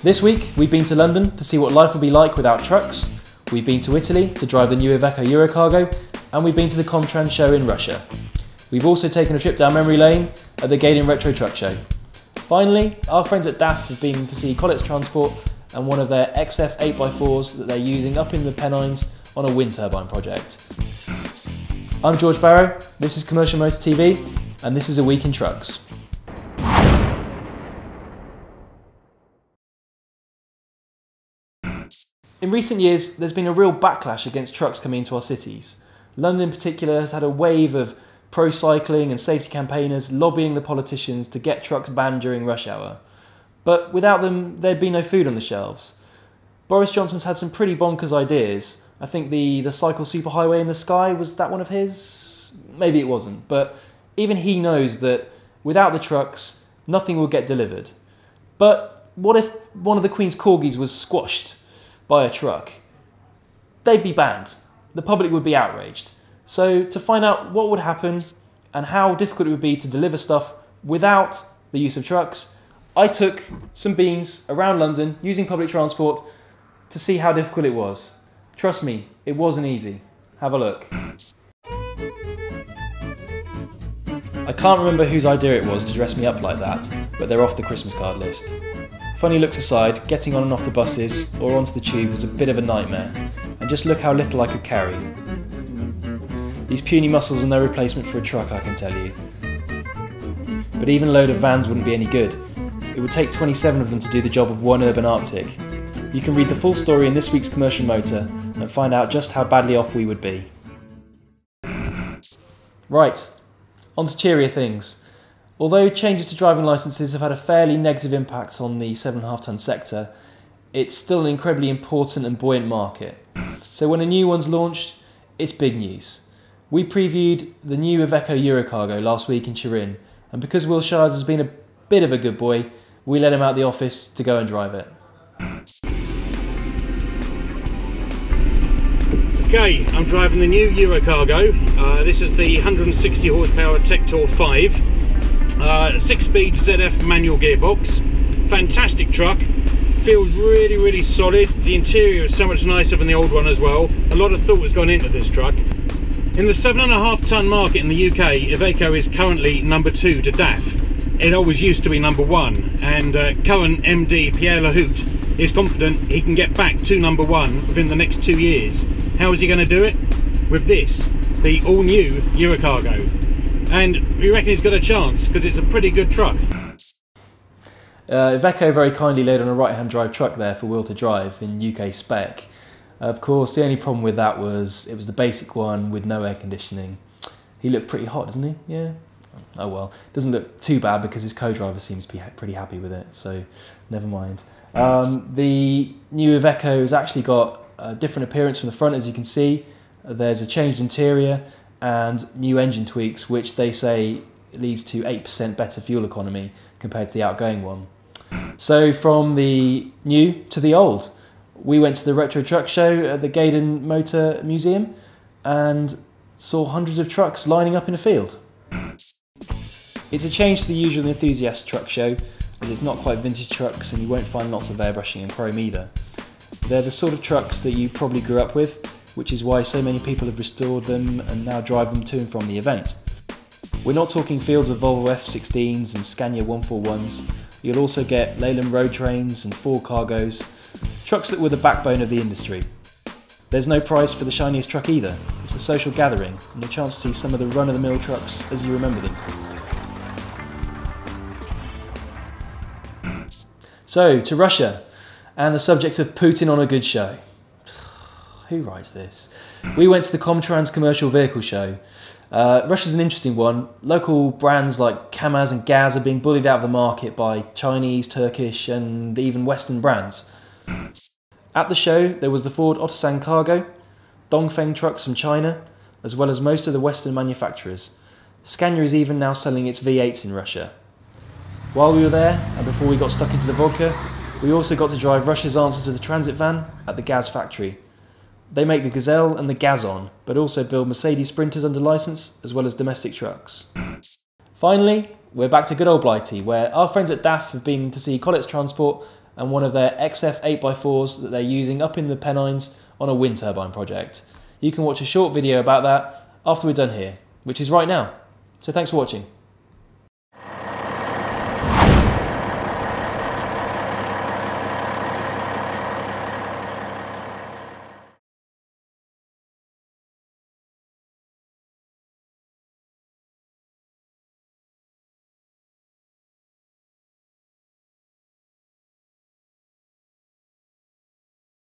This week, we've been to London to see what life will be like without trucks, we've been to Italy to drive the new Iveco Eurocargo, and we've been to the COMTRANS show in Russia. We've also taken a trip down memory lane at the Gaydon Retro Truck Show. Finally, our friends at DAF have been to see Collets Transport and one of their XF 8x4s that they're using up in the Pennines on a wind turbine project. I'm George Barrow, this is Commercial Motor TV, and this is A Week in Trucks. In recent years, there's been a real backlash against trucks coming into our cities. London in particular has had a wave of pro-cycling and safety campaigners lobbying the politicians to get trucks banned during rush hour. But without them, there'd be no food on the shelves. Boris Johnson's had some pretty bonkers ideas. I think the cycle superhighway in the sky, was that one of his? Maybe it wasn't, but even he knows that without the trucks, nothing will get delivered. But what if one of the Queen's corgis was squashed by a truck? They'd be banned. The public would be outraged. So to find out what would happen and how difficult it would be to deliver stuff without the use of trucks, I took some beans around London using public transport to see how difficult it was. Trust me, it wasn't easy. Have a look. I can't remember whose idea it was to dress me up like that, but they're off the Christmas card list. Funny looks aside, getting on and off the buses or onto the tube was a bit of a nightmare, and just look how little I could carry. These puny muscles are no replacement for a truck, I can tell you. But even a load of vans wouldn't be any good. It would take 27 of them to do the job of one urban Arctic. You can read the full story in this week's Commercial Motor and find out just how badly off we would be. Right, on to cheerier things. Although changes to driving licences have had a fairly negative impact on the 7.5 tonne sector, it's still an incredibly important and buoyant market. So when a new one's launched, it's big news. We previewed the new Iveco Eurocargo last week in Turin, and because Will Shires has been a bit of a good boy, we let him out the office to go and drive it. Okay, I'm driving the new Eurocargo. This is the 160 horsepower Tektor 5. 6-speed ZF manual gearbox. Fantastic truck. Feels really solid. The interior is so much nicer than the old one as well. A lot of thought has gone into this truck. In the 7.5 tonne market in the UK, Iveco is currently number 2 to DAF. It always used to be number 1, and current MD Pierre Lahout is confident he can get back to number 1 within the next 2 years. How is he going to do it? With this, the all-new Eurocargo. And we reckon he's got a chance because it's a pretty good truck. Iveco very kindly laid on a right-hand drive truck there for Will to drive in UK spec. Of course, the only problem with that was it was the basic one with no air conditioning. He looked pretty hot, doesn't he? Yeah. Oh well, doesn't look too bad because his co-driver seems to be pretty happy with it, so never mind. The new Iveco has actually got a different appearance from the front, as you can see. There's a changed interior and new engine tweaks, which they say leads to 8% better fuel economy compared to the outgoing one. So from the new to the old. We went to the Retro Truck Show at the Gaydon Motor Museum and saw hundreds of trucks lining up in a field. It's a change to the usual enthusiast truck show, as it's not quite vintage trucks and you won't find lots of airbrushing and chrome either. They're the sort of trucks that you probably grew up with, which is why so many people have restored them and now drive them to and from the event. We're not talking fields of Volvo F16s and Scania 141s. You'll also get Leyland road trains and Ford cargos, trucks that were the backbone of the industry. There's no prize for the shiniest truck either. It's a social gathering and a chance to see some of the run-of-the-mill trucks as you remember them. So, to Russia, and the subject of Putin on a good show. Who writes this? We went to the COMTRANS commercial vehicle show. Russia's an interesting one. Local brands like Kamaz and Gaz are being bullied out of the market by Chinese, Turkish and even Western brands. At the show there was the Ford Otosan Cargo, Dongfeng trucks from China, as well as most of the Western manufacturers. Scania is even now selling its V8s in Russia. While we were there, and before we got stuck into the vodka, we also got to drive Russia's answer to the transit van at the Gaz factory. They make the Gazelle and the Gazon, but also build Mercedes Sprinters under licence, as well as domestic trucks. Finally, we're back to good old Blighty, where our friends at DAF have been to see Collets Transport and one of their XF 8x4s that they're using up in the Pennines on a wind turbine project. You can watch a short video about that after we're done here, which is right now. So thanks for watching.